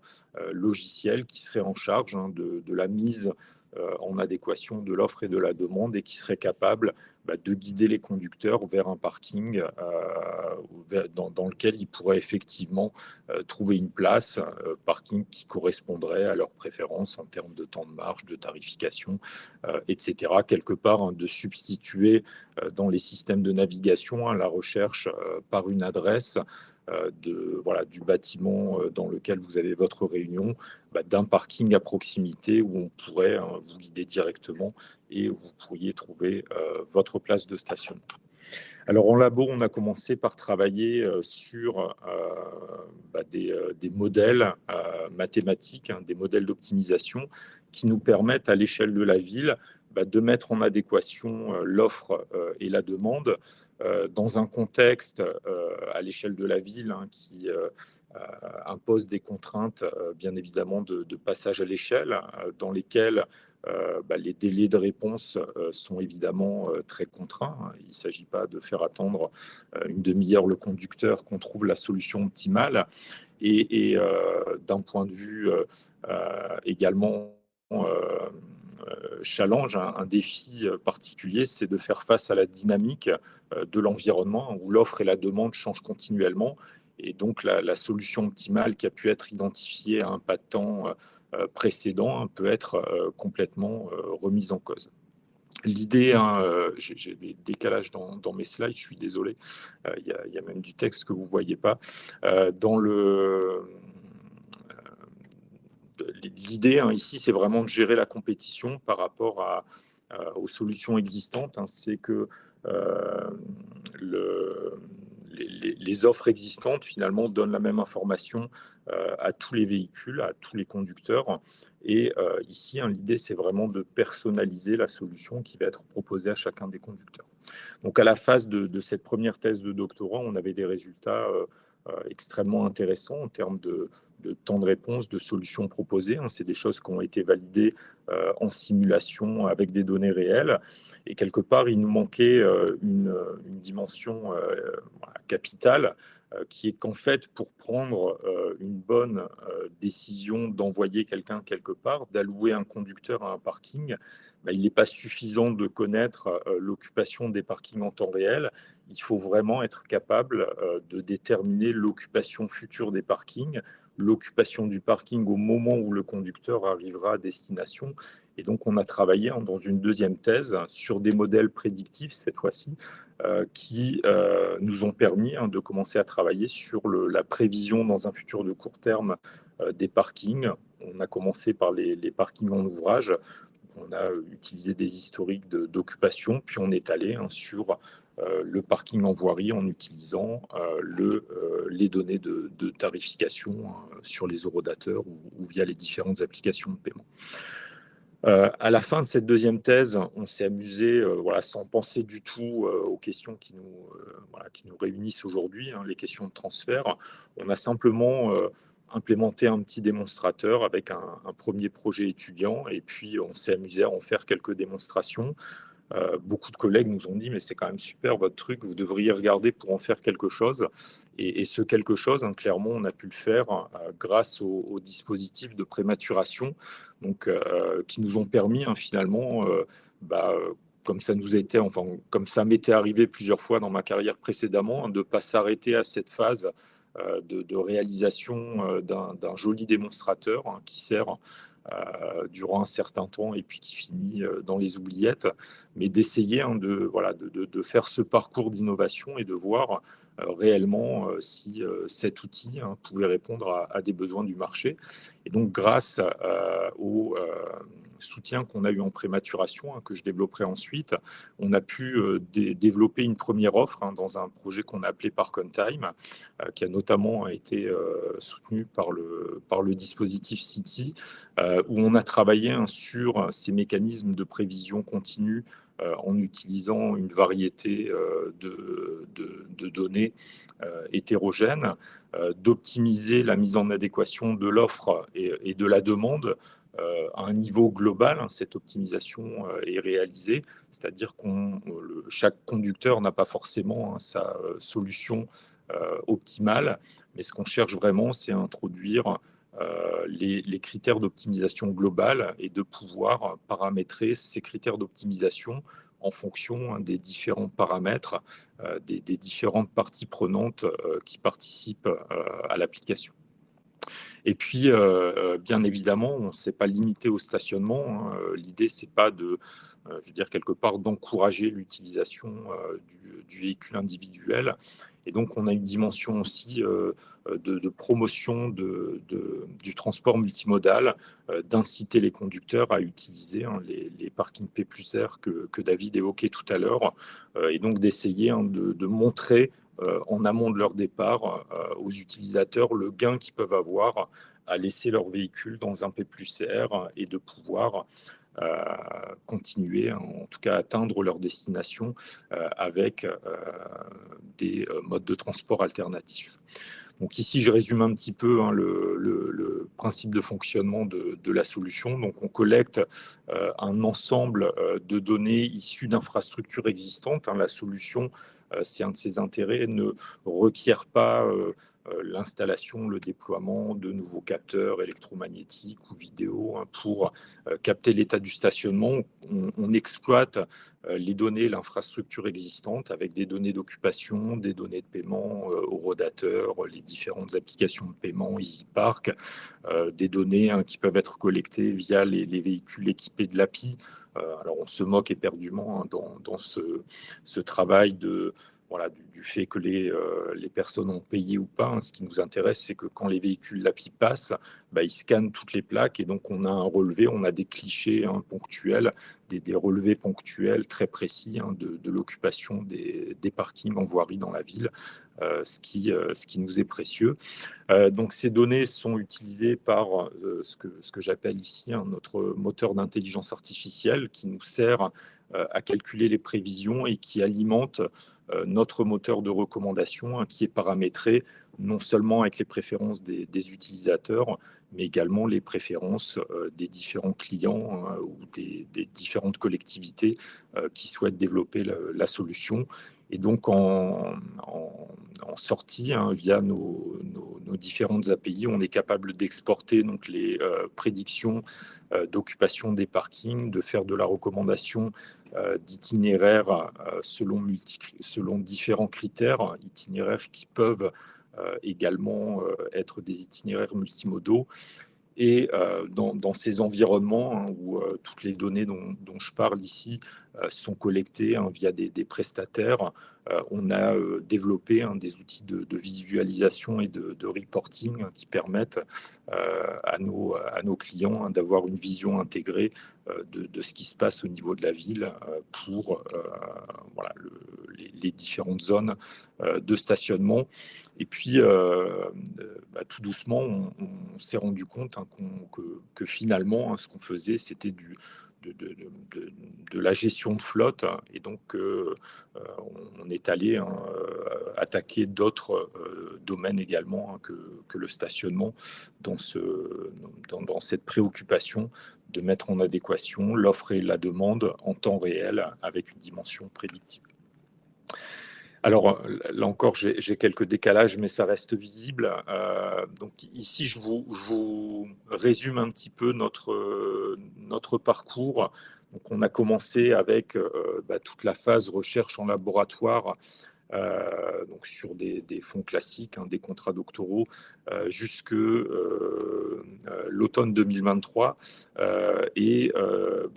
logiciel qui serait en charge de la mise en adéquation de l'offre et de la demande, et qui serait capable de guider les conducteurs vers un parking dans lequel ils pourraient effectivement trouver une place, parking qui correspondrait à leurs préférences en termes de temps de marche, de tarification, etc. Quelque part, de substituer dans les systèmes de navigation la recherche par une adresse du bâtiment dans lequel vous avez votre réunion, d'un parking à proximité où on pourrait vous guider directement et où vous pourriez trouver votre place de stationnement. Alors en labo, on a commencé par travailler sur des modèles mathématiques, des modèles d'optimisation qui nous permettent à l'échelle de la ville de mettre en adéquation l'offre et la demande dans un contexte à l'échelle de la ville qui impose des contraintes, bien évidemment, de passage à l'échelle, dans lesquelles les délais de réponse sont évidemment très contraints. Il ne s'agit pas de faire attendre une demi-heure le conducteur qu'on trouve la solution optimale. Et d'un point de vue également challenge, un défi particulier, c'est de faire face à la dynamique de l'environnement où l'offre et la demande changent continuellement. Et donc, la solution optimale qui a pu être identifiée à un pas de temps précédent peut être complètement remise en cause. L'idée, j'ai des décalages dans mes slides, je suis désolé, il y a même du texte que vous ne voyez pas. L'idée ici, c'est vraiment de gérer la compétition par rapport aux solutions existantes. C'est que les offres existantes, finalement, donnent la même information à tous les véhicules, à tous les conducteurs. Et ici, l'idée, c'est vraiment de personnaliser la solution qui va être proposée à chacun des conducteurs. Donc, à la phase de cette première thèse de doctorat, on avait des résultats extrêmement intéressants en termes de temps de réponse, de solutions proposées. C'est des choses qui ont été validées en simulation avec des données réelles. Et quelque part, il nous manquait une dimension capitale, qui est qu'en fait, pour prendre une bonne décision d'envoyer quelqu'un quelque part, d'allouer un conducteur à un parking, il n'est pas suffisant de connaître l'occupation des parkings en temps réel. Il faut vraiment être capable de déterminer l'occupation future des parkings, l'occupation du parking au moment où le conducteur arrivera à destination. Et donc, on a travaillé dans une deuxième thèse sur des modèles prédictifs, cette fois-ci, qui nous ont permis de commencer à travailler sur la prévision dans un futur de court terme des parkings. On a commencé par les parkings en ouvrage. On a utilisé des historiques d'occupation, puis on est allé sur le parking en voirie en utilisant les données de tarification sur les horodateurs ou via les différentes applications de paiement. À la fin de cette deuxième thèse, on s'est amusé, sans penser du tout aux questions qui nous réunissent aujourd'hui, les questions de transfert. On a simplement implémenté un petit démonstrateur avec un premier projet étudiant, et puis on s'est amusé à en faire quelques démonstrations. Beaucoup de collègues nous ont dit « mais c'est quand même super votre truc, vous devriez regarder pour en faire quelque chose ». Et ce quelque chose, clairement, on a pu le faire grâce aux dispositifs de prématuration, qui nous ont permis finalement, comme ça m'était arrivé plusieurs fois dans ma carrière précédemment, de ne pas s'arrêter à cette phase de réalisation d'un joli démonstrateur qui sert durant un certain temps et puis qui finit dans les oubliettes, mais d'essayer de faire ce parcours d'innovation et de voir réellement si cet outil pouvait répondre à des besoins du marché. Et donc, grâce au soutien qu'on a eu en prématuration, que je développerai ensuite, on a pu développer une première offre dans un projet qu'on a appelé Park on Time, qui a notamment été soutenu par le dispositif City, où on a travaillé sur ces mécanismes de prévision continue en utilisant une variété de données hétérogènes, d'optimiser la mise en adéquation de l'offre et de la demande à un niveau global. Cette optimisation est réalisée, c'est-à-dire que chaque conducteur n'a pas forcément sa solution optimale, mais ce qu'on cherche vraiment, c'est à introduire les critères d'optimisation globale et de pouvoir paramétrer ces critères d'optimisation en fonction des différents paramètres, des différentes parties prenantes qui participent à l'application. Et puis, bien évidemment, on ne s'est pas limité au stationnement. L'idée, ce n'est pas quelque part, d'encourager l'utilisation du véhicule individuel. Et donc, on a une dimension aussi de promotion du transport multimodal, d'inciter les conducteurs à utiliser les parkings P+R que David évoquait tout à l'heure, et donc d'essayer de montrer en amont de leur départ aux utilisateurs le gain qu'ils peuvent avoir à laisser leur véhicule dans un P+R et de pouvoir continuer, en tout cas atteindre leur destination avec des modes de transport alternatifs. Donc ici, je résume un petit peu le principe de fonctionnement de la solution. Donc on collecte un ensemble de données issues d'infrastructures existantes. La solution, c'est un de ses intérêts, ne requiert pas l'installation, le déploiement de nouveaux capteurs électromagnétiques ou vidéo pour capter l'état du stationnement. On exploite les données, l'infrastructure existante avec des données d'occupation, des données de paiement au rodateur, les différentes applications de paiement, EasyPark, des données qui peuvent être collectées via les véhicules équipés de l'API. Alors on se moque éperdument dans ce travail du fait que les personnes ont payé ou pas. Ce qui nous intéresse, c'est que quand les véhicules l'API passent, ils scannent toutes les plaques et donc on a un relevé, on a des clichés ponctuels, des relevés ponctuels très précis de l'occupation des parkings en voirie dans la ville, ce qui nous est précieux. Donc ces données sont utilisées par ce que j'appelle ici notre moteur d'intelligence artificielle qui nous sert à calculer les prévisions et qui alimente notre moteur de recommandation qui est paramétré non seulement avec les préférences des utilisateurs, mais également les préférences des différents clients ou des différentes collectivités qui souhaitent développer la solution. Et donc, en sortie, via nos différentes API, on est capable d'exporter donc les prédictions d'occupation des parkings, de faire de la recommandation d'itinéraires selon différents critères, itinéraires qui peuvent également être des itinéraires multimodaux. Et dans ces environnements où toutes les données dont je parle ici sont collectées via des prestataires, on a développé des outils de visualisation et de reporting qui permettent à nos clients d'avoir une vision intégrée de ce qui se passe au niveau de la ville pour les différentes zones de stationnement. Et puis, tout doucement, on s'est rendu compte que finalement, ce qu'on faisait, c'était de la gestion de flotte. Et donc, on est allé attaquer d'autres domaines également que le stationnement dans cette préoccupation de mettre en adéquation l'offre et la demande en temps réel avec une dimension prédictive. Alors, là encore, j'ai quelques décalages, mais ça reste visible. Donc ici, je vous résume un petit peu notre parcours. Donc, on a commencé avec toute la phase recherche en laboratoire donc sur des fonds classiques, des contrats doctoraux, jusque l'automne 2023.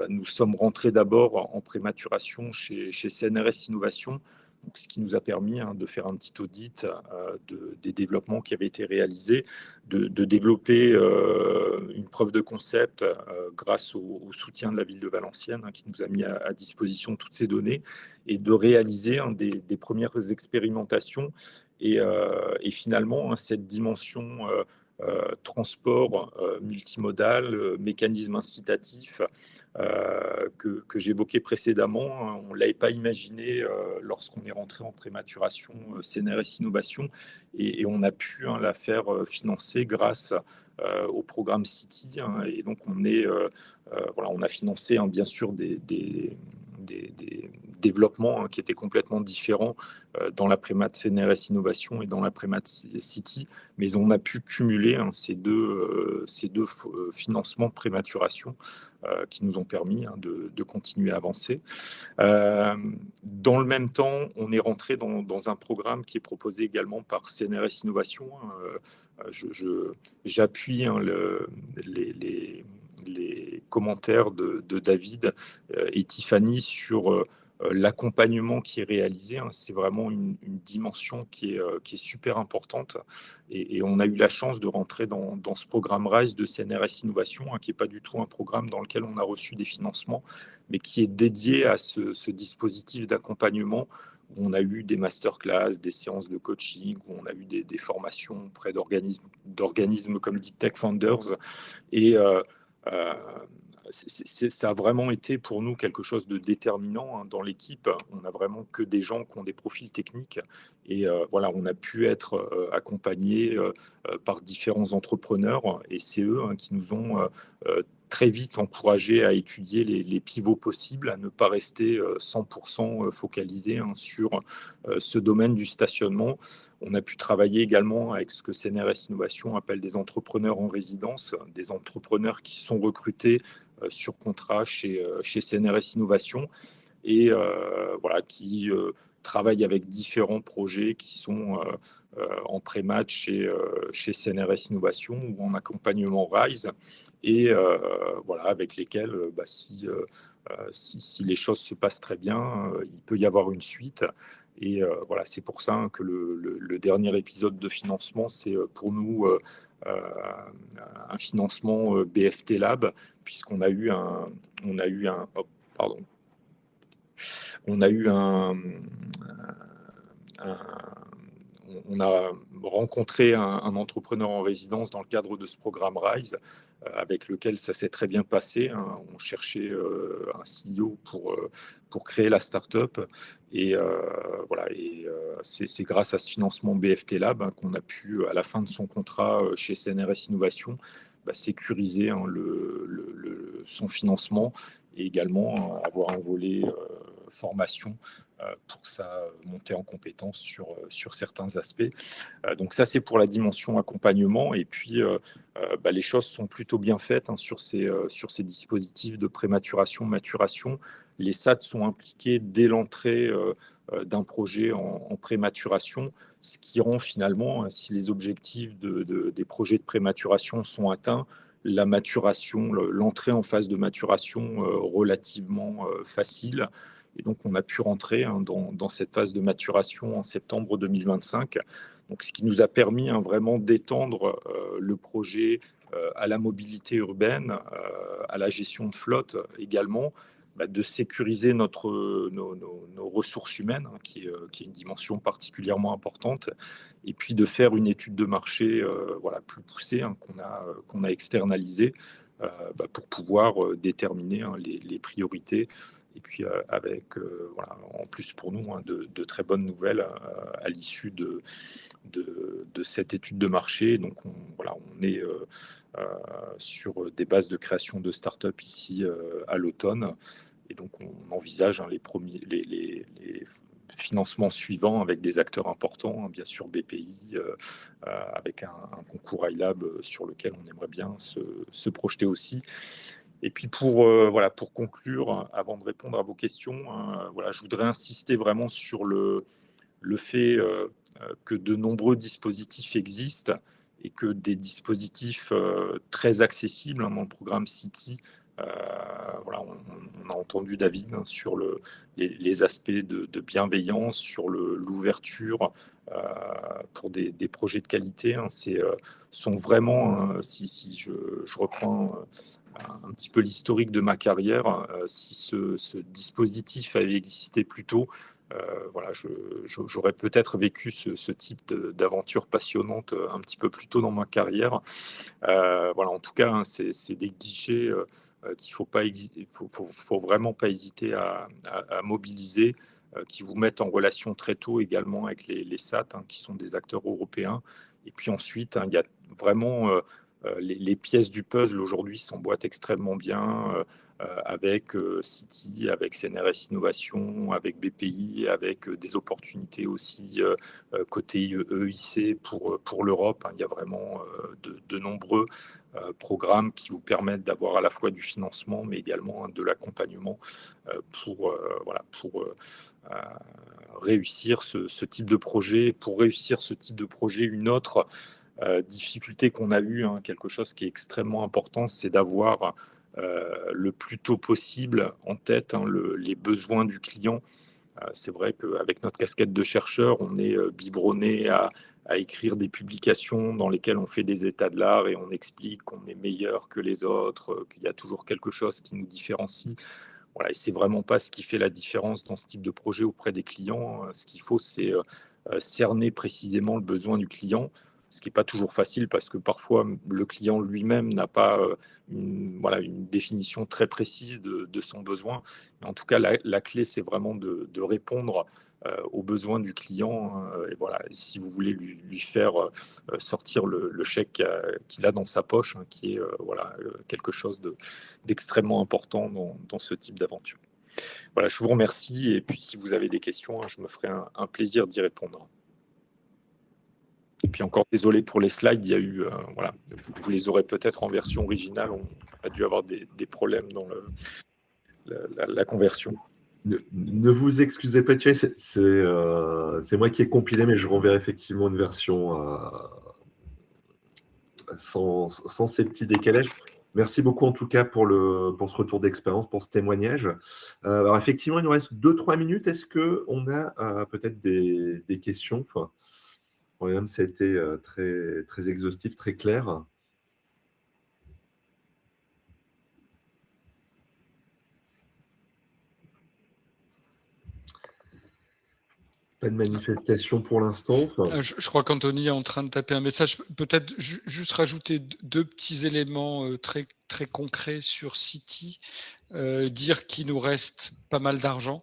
Nous sommes rentrés d'abord en prématuration chez CNRS Innovation, donc, ce qui nous a permis de faire un petit audit des développements qui avaient été réalisés, de développer une preuve de concept grâce au soutien de la ville de Valenciennes, qui nous a mis à disposition toutes ces données, et de réaliser des premières expérimentations. Et finalement, cette dimension transport multimodal, mécanisme incitatif que j'évoquais précédemment, on ne l'avait pas imaginé lorsqu'on est rentré en prématuration CNRS Innovation, et on a pu la faire financer grâce au programme City. Et donc, on a financé bien sûr des développements qui étaient complètement différents dans la prémat CNRS Innovation et dans la prémat City, mais on a pu cumuler ces deux financements de prématuration qui nous ont permis de continuer à avancer. Dans le même temps, on est rentré dans un programme qui est proposé également par CNRS Innovation. J'appuie les commentaires de David et Tiffany sur l'accompagnement qui est réalisé. C'est vraiment une dimension qui est super importante. Et on a eu la chance de rentrer dans ce programme RISE de CNRS Innovation, qui n'est pas du tout un programme dans lequel on a reçu des financements, mais qui est dédié à ce dispositif d'accompagnement, où on a eu des masterclass, des séances de coaching, où on a eu des formations auprès d'organismes comme Deep Tech Founders. Et ça a vraiment été pour nous quelque chose de déterminant dans l'équipe. On n'a vraiment que des gens qui ont des profils techniques. Et on a pu être accompagnés par différents entrepreneurs. Et c'est eux qui nous ont très vite encouragés à étudier les pivots possibles, à ne pas rester 100% focalisés sur ce domaine du stationnement. On a pu travailler également avec ce que CNRS Innovation appelle des entrepreneurs en résidence, des entrepreneurs qui sont recrutés sur contrat chez CNRS Innovation, et qui travaillent avec différents projets qui sont en pré-match chez CNRS Innovation ou en accompagnement RISE, et avec lesquels, si les choses se passent très bien, il peut y avoir une suite. Et c'est pour ça que le dernier épisode de financement, c'est pour nous un financement BFT Lab, puisqu'on a eu on a rencontré un entrepreneur en résidence dans le cadre de ce programme RISE, avec lequel ça s'est très bien passé. On cherchait un CEO pour créer la start-up. Et c'est grâce à ce financement BFT Lab qu'on a pu, à la fin de son contrat chez CNRS Innovation, sécuriser son financement, et également avoir un volet formation pour sa montée en compétences sur certains aspects. Donc ça, c'est pour la dimension accompagnement. Et puis, les choses sont plutôt bien faites sur ces dispositifs de prématuration, maturation. Les SAD sont impliqués dès l'entrée d'un projet en prématuration, ce qui rend finalement, si les objectifs des projets de prématuration sont atteints, la maturation, l'entrée en phase de maturation relativement facile. Et donc, on a pu rentrer dans cette phase de maturation en septembre 2025. Donc, ce qui nous a permis vraiment d'étendre le projet à la mobilité urbaine, à la gestion de flotte également, de sécuriser nos ressources humaines, qui est une dimension particulièrement importante, et puis de faire une étude de marché plus poussée qu'on a externalisée pour pouvoir déterminer les priorités. Et puis avec, en plus pour nous, de très bonnes nouvelles à l'issue de cette étude de marché. Donc on est sur des bases de création de start-up ici à l'automne. Et donc on envisage les financements suivants avec des acteurs importants, bien sûr BPI, avec un concours iLab sur lequel on aimerait bien se projeter aussi. Et puis pour conclure, avant de répondre à vos questions, je voudrais insister vraiment sur le fait que de nombreux dispositifs existent et que des dispositifs très accessibles dans le programme City, voilà, on a entendu David sur les aspects de bienveillance, sur l'ouverture pour des projets de qualité. Sont vraiment, si je reprends un petit peu l'historique de ma carrière, si ce dispositif avait existé plus tôt, voilà, j'aurais peut-être vécu ce type d'aventure passionnante un petit peu plus tôt dans ma carrière. Voilà, en tout cas, hein, c'est des guichets qu'il faut vraiment pas hésiter à mobiliser, qui vous mettent en relation très tôt également avec les SAT, hein, qui sont des acteurs européens. Et puis ensuite, hein, il y a vraiment les pièces du puzzle aujourd'hui s'emboîtent extrêmement bien avec City, avec CNRS Innovation, avec BPI, avec des opportunités aussi côté EIC pour l'Europe. Hein. Il y a vraiment de nombreux programmes qui vous permettent d'avoir à la fois du financement, mais également hein, de l'accompagnement pour réussir ce type de projet. Pour réussir ce type de projet, une autre difficulté qu'on a eue, hein, quelque chose qui est extrêmement important, c'est d'avoir le plus tôt possible en tête hein, les besoins du client. C'est vrai qu'avec notre casquette de chercheur, on est biberonné à écrire des publications dans lesquelles on fait des états de l'art et on explique qu'on est meilleur que les autres, qu'il y a toujours quelque chose qui nous différencie. Voilà, et c'est vraiment pas ce qui fait la différence dans ce type de projet auprès des clients. Ce qu'il faut, c'est cerner précisément le besoin du client, ce qui n'est pas toujours facile parce que parfois le client lui-même n'a pas une définition très précise de son besoin. Mais en tout cas, la clé, c'est vraiment de répondre aux besoins du client. Et voilà, si vous voulez lui faire sortir le chèque qu'il a dans sa poche, hein, qui est quelque chose d'extrêmement important dans ce type d'aventure. Voilà, je vous remercie. Et puis, si vous avez des questions, hein, je me ferai un plaisir d'y répondre. Et puis encore désolé pour les slides, il y a eu, voilà, vous les aurez peut-être en version originale, on a dû avoir des problèmes dans la conversion. Ne vous excusez pas, Thierry, c'est moi qui ai compilé, mais je renverrai effectivement une version sans ces petits décalages. Merci beaucoup en tout cas pour ce retour d'expérience, pour ce témoignage. Alors effectivement, il nous reste 2-3 minutes. Est-ce qu'on a peut-être des questions? Même ça a été très, très exhaustif, très clair. Pas de manifestation pour l'instant. Je crois qu'Anthony est en train de taper un message. Peut-être juste rajouter deux petits éléments très, très concrets sur City. Dire qu'il nous reste pas mal d'argent.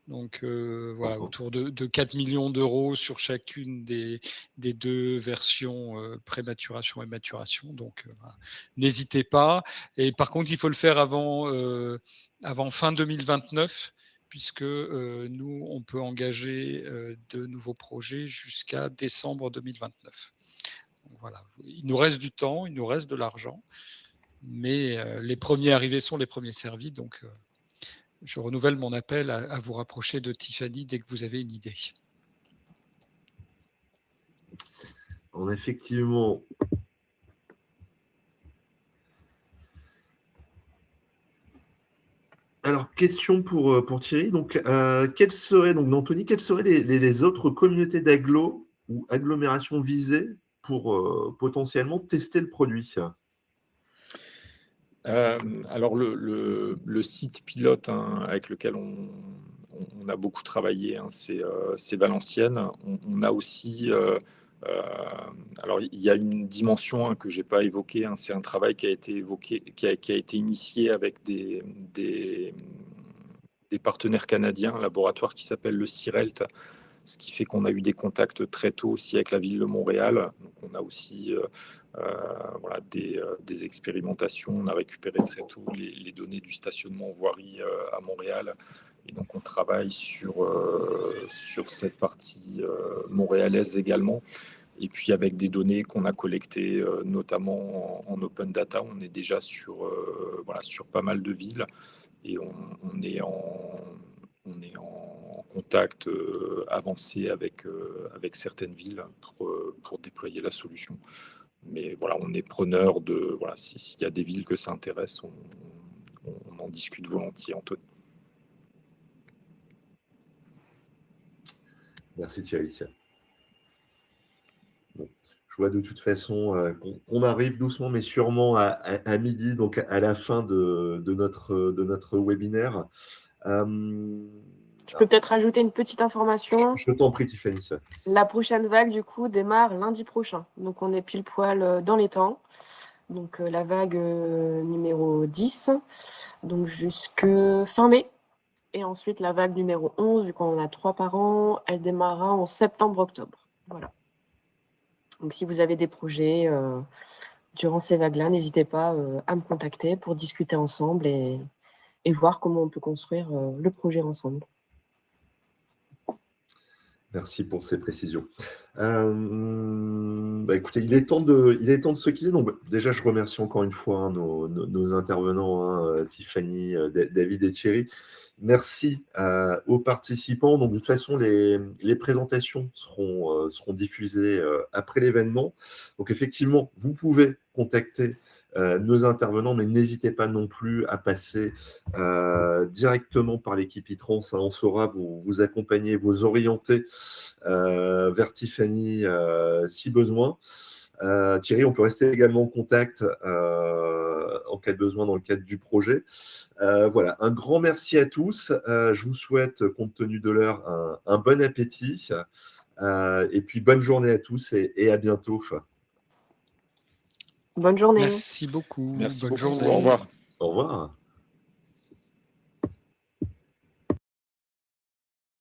Donc voilà, autour de 4 millions d'euros sur chacune des deux versions prématuration et maturation. Donc voilà. N'hésitez pas. Et par contre, il faut le faire avant fin 2029, puisque nous, on peut engager de nouveaux projets jusqu'à décembre 2029. Donc voilà, il nous reste du temps, il nous reste de l'argent, mais les premiers arrivés sont les premiers servis. Donc je renouvelle mon appel à vous rapprocher de Tiffany dès que vous avez une idée. Effectivement. Alors, question pour Thierry. Donc, Anthony, quelles seraient les autres communautés d'agglo ou agglomérations visées pour potentiellement tester le produit? Alors, le site pilote hein, avec lequel on a beaucoup travaillé, hein, c'est Valenciennes. On a aussi, alors il y a une dimension hein, que je n'ai pas évoquée, hein, c'est un travail qui a été évoqué, qui a été initié avec des partenaires canadiens, un laboratoire qui s'appelle le CIRELT, ce qui fait qu'on a eu des contacts très tôt aussi avec la ville de Montréal. Donc on a aussi des expérimentations. On a récupéré très tôt les données du stationnement en voirie à Montréal. Et donc on travaille sur cette partie montréalaise également. Et puis avec des données qu'on a collectées notamment en open data, on est déjà sur pas mal de villes. Et on est en contact avancé avec certaines villes pour déployer la solution. Mais voilà, on est preneur de... Voilà, s'il y a des villes que ça intéresse, on en discute volontiers, Anthony. Merci Thierry. Bon, je vois de toute façon qu'on arrive doucement mais sûrement à midi, donc à la fin de notre webinaire. Je peux peut-être rajouter une petite information. Je t'en prie, Tiffany. La prochaine vague, du coup, démarre lundi prochain. Donc, on est pile poil dans les temps. Donc, la vague numéro 10, donc jusque fin mai. Et ensuite, la vague numéro 11, vu qu'on en a 3 par an, elle démarrera en septembre-octobre. Voilà. Donc, si vous avez des projets durant ces vagues-là, n'hésitez pas à me contacter pour discuter ensemble et voir comment on peut construire le projet ensemble. Merci pour ces précisions. Écoutez, il est temps de se quitter. Donc, déjà, je remercie encore une fois nos intervenants, Tiffany, David et Thierry. Merci aux participants. Donc, de toute façon, les présentations seront diffusées après l'événement. Donc, effectivement, vous pouvez contacter nos intervenants, mais n'hésitez pas non plus à passer directement par l'équipe e-trans. On saura vous accompagner, vous orienter vers Tiffany si besoin. Thierry, on peut rester également en contact en cas de besoin dans le cadre du projet. Voilà, un grand merci à tous. Je vous souhaite, compte tenu de l'heure, un bon appétit. Et puis, bonne journée à tous et à bientôt. Bonne journée. Merci beaucoup. Merci Bonne beaucoup. journée. Au revoir. Au revoir.